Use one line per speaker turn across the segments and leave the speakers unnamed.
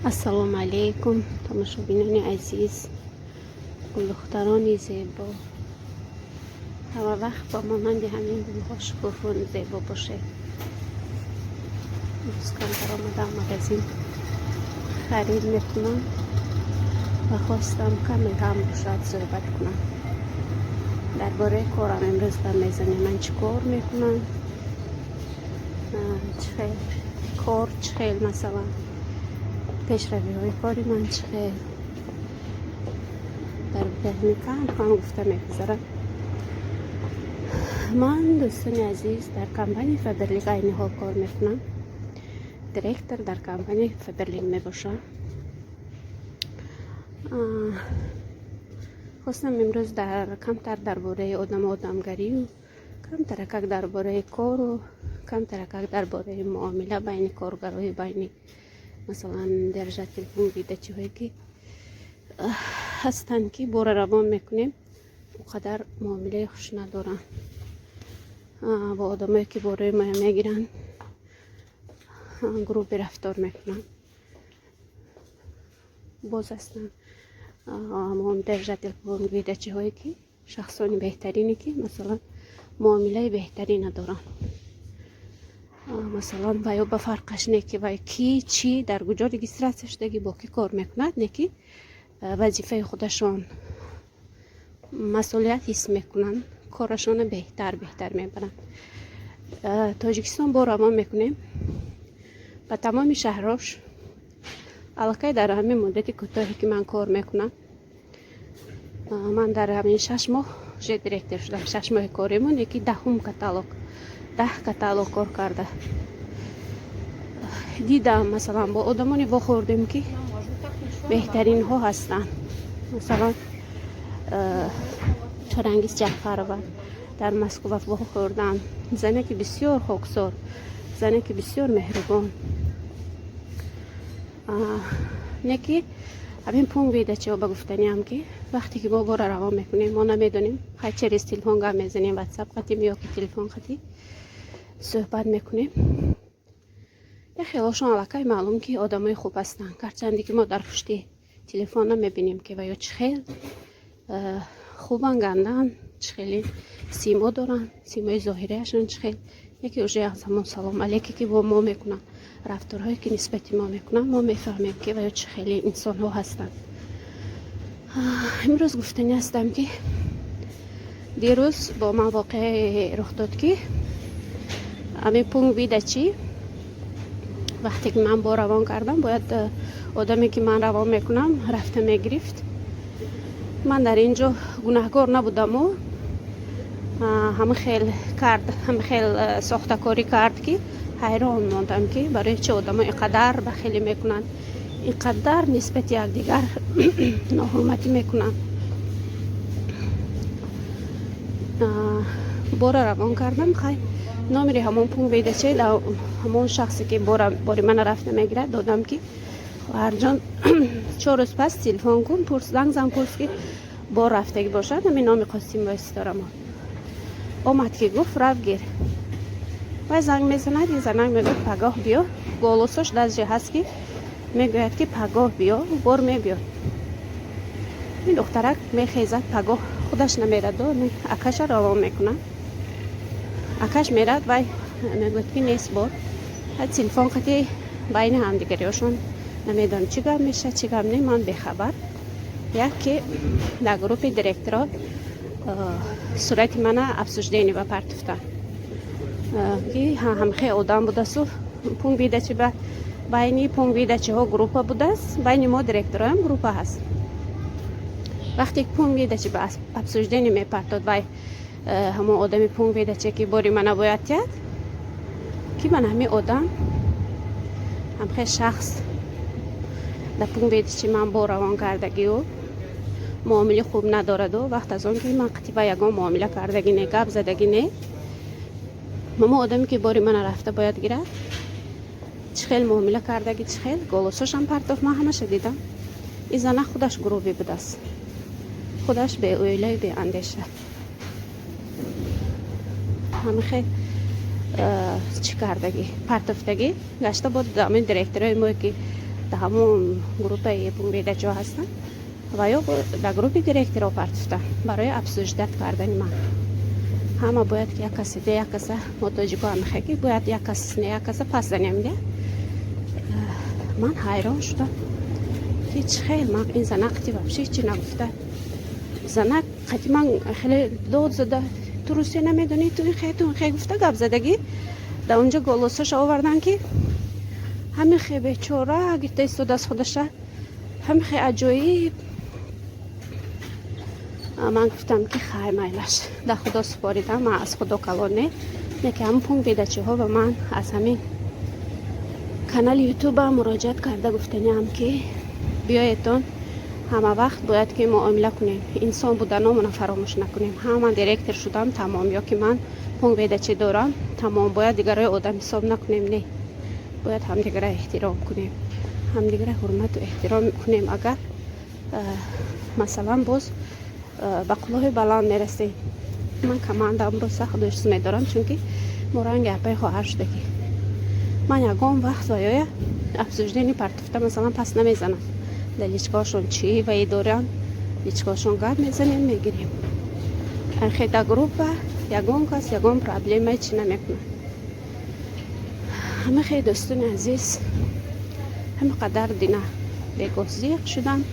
السلام علیکم تماشابینان عزیز، گل دختران زیبا. همه وقت با مانند همین گلها شکوفون زیبا باشه. مسکن آمدم مغازین خرید میکنم و خواستم کمی هم شاید صحبت کنم درباره کارم. امروز در میزنی من چی کار میکنم، چه کار چه خیل، مثلا پیشروی های کاری من چه خیل در بهمیکن هم گفته میگذارم. من دوستان عزیز در کمپانی فدرلیگ این حال کار میکنم. دیرکتر در کمپانی فدرلیگ میباشم. خواستم امروز کمتر درباره آدمگری و کمتر درباره کار و کمتر درباره معامله بین کارگرای بین مثلا درجه تلفن بیده چی هایی که هستن که بار روان میکنیم اونقدر معامله خوش ندارن با آدمایی که باره ما میگیرن گروه رفتار میکنن. باز هستن ما درجه تلفن بیده چی هایی که شخصانی بهترینی که مثلا معامله بهتری ندارن. مثلا باید به فرقش نکی و کی چی در کجا رجیستراسیون شدگی با کی کار میکند نکی وظیفه خودشان مسئولیت حس میکنن، کارشان بهتر میبرن. تاجیکستان با روان میکنیم و تمام شهراش علاقه در همین مدتی کوتاهی که من کار میکنم. من در همین 6 ماه دیرکتر شدم. 6 ماه کاریمون یکی 10 کاتالوگ کار کرده. دیدم مثلا با آدمانی خوردیم که بهترین ها هستن. مثلا چرانگیز جعفرآباد در مسکو خوردم. زنه که بسیار خاکسار، زنه که بسیار مهربان. نکی همین پونگ بیده چه با گفتنی هم که وقتی که ما بار روان میکنیم ما نمیدونیم خیلی چه ریز تلفن گم میزنیم، واتساپ خطیم یا که تلفن خطی صحبت میکنیم. یه خیالشون علاقه معلوم که آدمای خوب هستن، گرچندی که ما در پشتی تلفن نمیبینیم که ویا چه خیل خوبن، گندن، چه خیلی سیما دارن، سیمای ظاهری هاشون چه خیل. یکی اوجه از همون سلام علیکی که با ما میکنن، رفتارهایی که نسبت ما میکنن، ما میفهمیم که ویا چه خیلی انسان ها هستن. امروز گفتنی هستم که دیروز با من واقع رخ داد که همین پونگ بیده چی وقتی که من با روان کردم باید آدمی که من روان میکنم رفته میگرفت. من در اینجا گناهکار نبودم و همه خیل ساختکاری کرد که حیران ماندم که برای چه آدم اینقدر بخیلی میکنن، اینقدر نسبت یک دیگر ناحرمتی میکنن. بار روان کردم خیلی نامری همون پونگ بیده چه همون شخصی که باری من رفته میگیره دادم که هر جان 4 روز پس تلفن کن زنگ پرس که بار رفتگی باشد همین نامی قاسم بایستارم آمد که گفت رفت گیر و زنگ میزند. این زنگ میگوید پگاه بیا، گالوسش دستجه هست که میگوید که پگاه بیا و بار میبیاد. این دخترک میخیزد پگاه خودش نمیرد و اکش روان میکنه. اکش میرد و میگوید که نیست بار تلفن خطی بین هم دیگریشون نمیدونم چی گم میشه چی گم نی. من بخبر یکی در گروپ دیرکترها صورت من افسوشدنی و پرتفتن که هم خیلی آدم بوده سو پونگ بیده چی به بینی پونگ بیده چی ها گروپ بوده است. بین ما دیرکترها هم گروپ هست. وقتی پونگ بیده چی به افسوشدنی میپرتاد و همون آدمی پونگ بیده چی که باری من باید کرد که من همین آدم هم خیلی شخص در پونگ بیده چی من با روان کردگی و معامله خوب ندارد و وقت از اون که من قطعه یگان معامله کردگی نه، گپ زدگی نه. ماما آدمی که باری من رفته باید گیرد چه خیلی معامله کردگی چه خیلی گالوسش هم پرتاف. من همه دیدم. این زنه خودش گروهی بوده است، خودش به اویله به اندیشه همه خیلی چی کردگی پرتافتگی گشته بود. دامین دیرکترهای ما که در همون گروه پونگ بیدچی هستن و یا در گروه دیرکتر پارتفتن برای افزایش کردن من. همه باید که یک کسی ده یک کسی محتاج کار میخواد باید یک کسی نه یک کسی پس نمیده. من حیران شدم هیچ خیلی من این زنک وابشه چی نگفته. زنک خیلی من خیلی داد زده تو روسیه نمیدونی تو این خیلی گفته گپ زدگی در اونجا گلوسش آوردن که همین خیلی بیچاره اگه ایستاد از خودشه همین خیلی عجایب. من گفتم که خیلی میلش در خدا سپاریدم من از خدا کلانه نه که همون پونگ بیدچی ها و من از همین کانال یوتیوب مراجعت کرده گفتنیم که بیایتون همه وقت باید که معامله کنیم انسان بودنمون فراموش نکنیم. من دیرکتر شدم تمام یا که من پونگ بیدچی دارم تمام باید دیگرای آدم حساب نکنیم. نه باید هم دیگر احترام کنیم هم دیگر حرمت و احترام کنیم. اگر مثلا باز به قلوه بلند میرسیم من کماندم رو سخت دوست میدارم چون که مرنگ گپای خواهر شده که من یکم وقت وایای افزوجدنی پرتفته مثلا پس نمیزنم دلیچکاشون چی و ای دارن لیچکاشون گپ میزنیم میگیریم خیلی در گروه یکم کس یکم پرابلم چی نمیکنه. همه خیلی دوستان عزیز همه قدر دینه بگوزیق شدن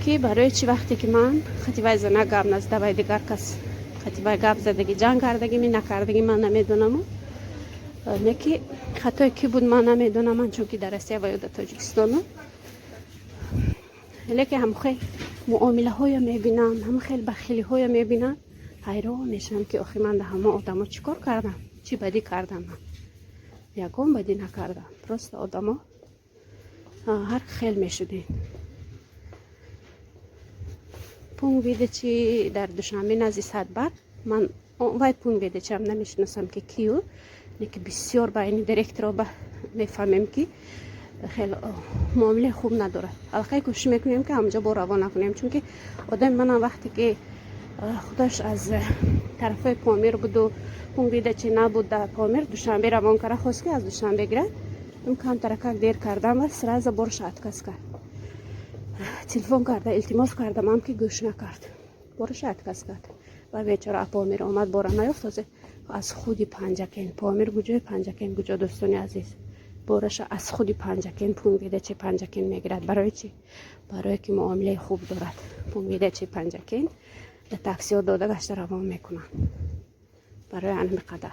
که برای چی وقتی که من خطی وای زنه گپ نزده و دیگر کس خطی وای گپ زدگی جنگ کردگی می نکردگی من نمیدونم یکی خطای کی بود من نمیدونم من چون که در روسیه و در تاجیکستان لیکن هم خیلی معامله های میبینم هم خیلی بخیلی های میبینم حیران میشم که آخی من در همه آدم ها چی کار کردم چی بدی کردم من یکم بدی نکردم پرست آدم ها هر خیلی میشدین. پونگ بیدچی در دوشنبه نزدیک 100 بار من باید پونگ بیدچی هم نمیشناسم که کیو که بسیار با این دیرکتر رو میفهمیم که خیلی معامله خوب نداره. البته کوشش میکنیم که همونجا با روان نکنیم چون که آدم من وقتی که خودش از طرف پامیر بود و پونگ بیدچی نبود در پامیر دوشنبه روان کرده خواست که از دوشنبه گره اون کم ترکک دیر کردم و سر از برش اتکس کرد تلفن کرده التماس کردم هم که گوش نکرد برش اتکس کرد و بیچاره پامیر آمد بارا نیفتازه از خودی پنجکین پامیر گوجه پنجکین گوجه دوستانی عزیز بارش از خودی پنجکین پونگ بیدچی پنجکین میگیرد. برای چی؟ برای که معامله خوب دارد. پونگ بیدچی پنجکین در تاکسی ها داده گشت روان میکنن برای همین قدر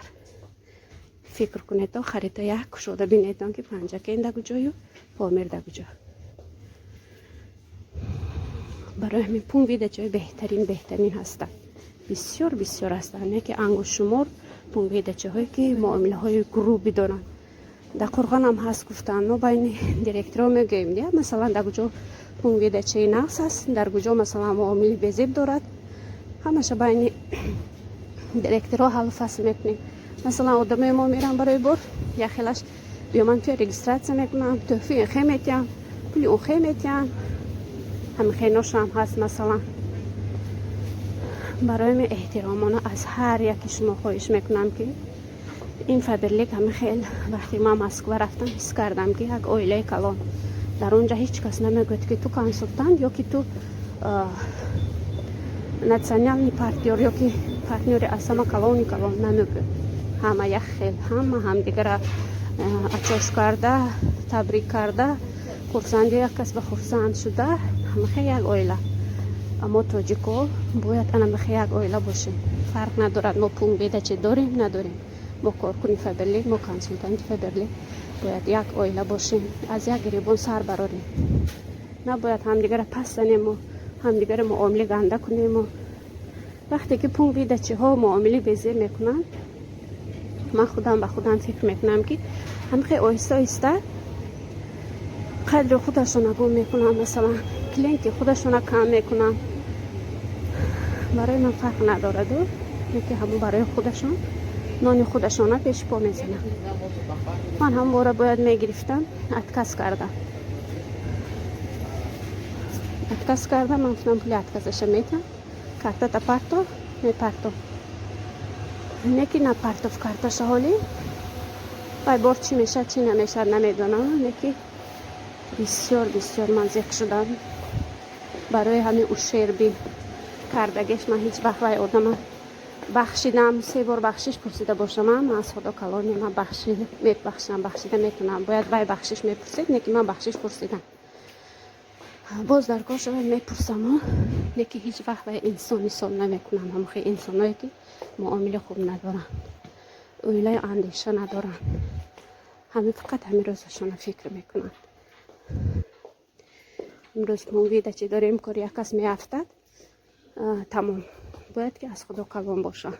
فکر کنید تا خرید یک شده بینیدان که پنجکین در گوجه و پامیر در گوجه. برای همین پونگ بیدچی بهترین هستند بسیار بسیار هستند نه که انگوش شمار پونگ بیدچی هایی که معامله های گروهی دارن. در قرغان هم هست گفتن ما بین دیرکترها میگیم دیگه مثلا در گوجه پونگ بیدچی نقص است در گوجه مثلا معامله بزیب دارد همشه بین دیرکترها حل فصل میکنیم. مثلا آدم ما میرن برای بر یا خیلش بیا من توی رجیستراسیون میکنم توفی خیلی میتیم پولی اون خیلی میتیم همه خیلی نوش هم هست. مثلا برای من احترامانه از هر یکی شما خواهش میکنم که این فبرلیک همه خیلی وقتی من مسکو رفتم حس کردم که یک اویله کلان در اونجا هیچ کس نمیگوید که تو کنسلتانت یا که تو ناتسیونالنی پارتیور یا که پارتنر اسما کلانی کلان نمیگوید. همه یک خیلی هم دیگر اچوش کرده تبریک کرده خورسندی یک کس به خورسند شده همه خیلی یک اویله. اما تاجیکو باید انم خیلی یک اویله باشیم فرق ندارد ما پونگ بیدچی داریم نداریم ما کارکنی فبرلی ما کنسلتانت فبرلی باید یک اویله باشیم از یک گریبان سر براریم نباید همدیگر پس زنیم و همدیگر معامله گنده کنیم. و وقتی که پونگ بیدچی ها معامله بزی میکنن من خودم به خودم فکر میکنم که هم خیلی آهسته آهسته قدر خودشون نگم میکنم مثلا کلینک خودشون کم میکنم برای من فرق نداره دو که همون برای خودشون نان خودشون پیش پا میزنن. من هم باره باید میگرفتم اتکس کردم من گفتم پولی اتکسش میتم کارتا تا پارتو میپارتو نکی نپارتو в کارتاش حالی بای بار چی میشه چی نمیشه نمیدونم نکی بسیار بسیار مزیق شدم. برای همین اشربی کردگش من هیچ وقت وای آدم بخشیدم. 3 بار بخشش پرسیده باشم من از خدا کلان من بخشیده میتونم. باید وای بخشش میپرسید نه که من بخشش پرسیدم. باز در کار شوید میپرسم نه که هیچ وقت وای انسانی سال نمیکنم. هم خیلی انسانایی که معامله خوب ندارن، اویلای اندیشه ندارن، همه فقط همین روزشون فکر میکنن. امروز مویده چی داریم کار یک کس میافتد تمام باید که از خدا کلان باشه.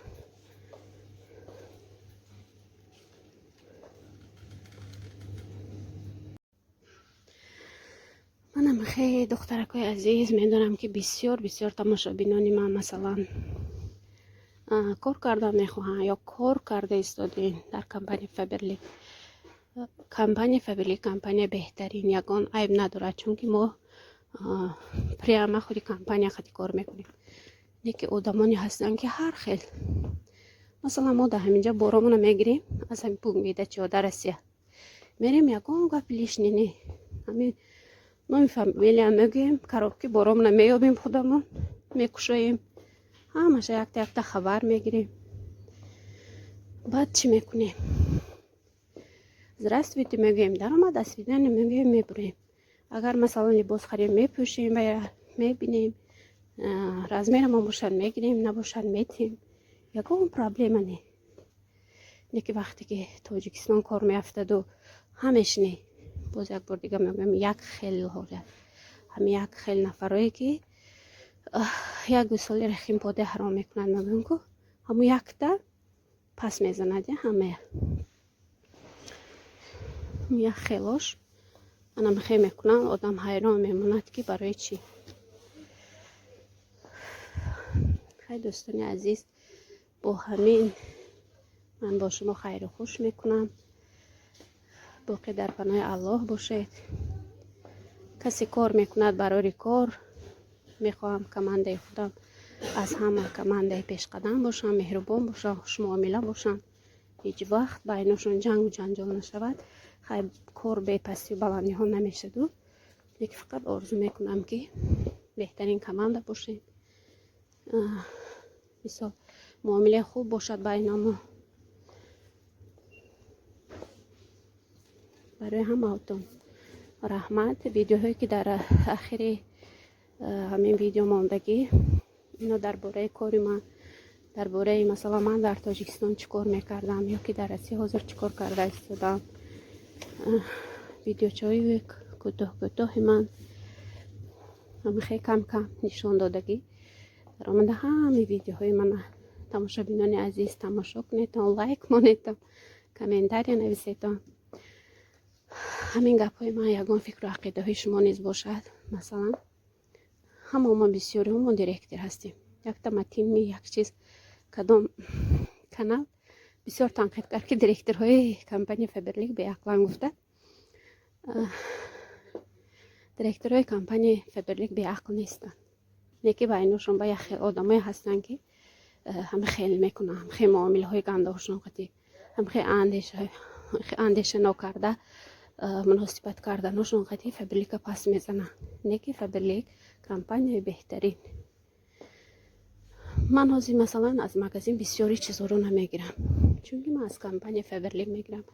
منم خیلی دخترکای عزیز میدونم که بسیار بسیار تماشابینانی من مثلا کار کردن میخواهن یا کار کرده ایستادین در کمپانی فبرلیک. کمپانی فبرلیک کمپانی بهترین یگان عیب نداره، چون که ما پریاما خودی کمپانی خودی کار میکنیم. یکی آدمانی هستن که هر خیل مثلا ما در همینجا بارامون میگیریم از همین پوگ میده چه در اسیا میریم یگان گپ لیش نینی همین نمی فامیلی میگیم کارابکی بارامون میابیم خودمون میکشویم همش یک تا خبر میگیریم. بعد چی میکنیم؟ здравствуйте میگیم، درآمد اسویدن میگیم میبریم. اگر مثلا لباس خرید میپوشیم و میبینیم رزمیر ما باشد میگیریم نباشد میتیم. یکم پرابلم نه که وقتی که تاجیکستان کار میافتد و همش نه. باز یک بار دیگه میگم یک خیل حاجت هم یک خیل نفرایی که یک گوساله رخیم پاده حرام میکنن میگم که همون یک تا پس میزند همه یک خیلاش منم خیلی میکنم. آدم حیران میموند که برای چی. خیلی دوستان عزیز با همین من با شما خیر و خوش میکنم. باقی در پناه الله باشید. کسی کار میکند برای کار میخواهم کمانده خودم از همه کمانده پیش قدم باشم، مهربان باشم، خوش معامله باشم، هیچ وقت بینشون جنگ و جنجال نشود. خیلی کار به پستی و بلندی ها نمیشد و یک فقط آرزو میکنم که بهترین کمانده باشیم، مثال معامله خوب باشد بین ما. برای همه‌تون رحمت. ویدیوهایی که در آخر همین ویدیو ماندگی اینو درباره کاری من، درباره مثلا من در تاجیکستان چیکار میکردم یا که در اسیا حاضر چیکار کرده استادم، ویدیو چایی کوتاه من هم خیلی کم نشان دادگی در آمده همه ویدیوهای من. تماشابینان عزیز تماشا کنید، لایک کنید، کامنتاری نویسید. همین گپ های من یگان فکر و عقیده های شما نیز باشد. مثلا همه ما بسیاری ما دیرکتر هستیم. یک تا تیم یک چیز کدام کانال بسیار تنقید کرد که دیرکتر های کمپانی فبرلیک به عقلان گفته دیرکتر های کمپانی فبرلیک به عقل نیستن. یکی بینشون با یک آدمای هستن که هم خیلی میکنن، هم خیلی معامله های گنده هاشون قطعی، هم خیلی اندیشه نکرده مناسبت کردن هاشون قطعی فبرلیک پس میزنن. نیکی فبرلیک کمپانی بهترین. من حاضی مثلا از مگزین بسیاری چیزا رو نمیگیرم، چون که من از کمپانی فبرلیک میگیرم.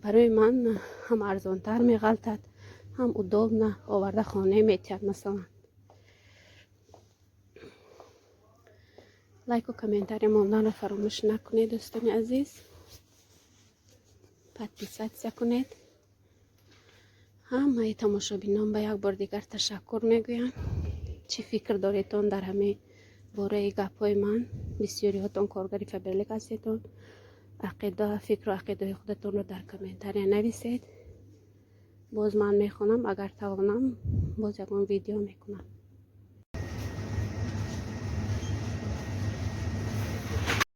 برای من هم ارزانتر میغلطد، هم ادوب نه آورده خانه میتید. مثلا لایک و کامنتاری موندن رو فراموش نکنید دوستان عزیز. پادپیسات کنید. همه تماشابینان به یک بار دیگر تشکر میگویم. چی فکر داریتون در همه باره گپای من؟ بسیاری هاتون کارگری فبرلیک هستیتون. عقیده فکر و عقیده خودتون رو در کامنتاری نویسید. باز من میخونم، اگر توانم باز یکم ویدیو میکنم.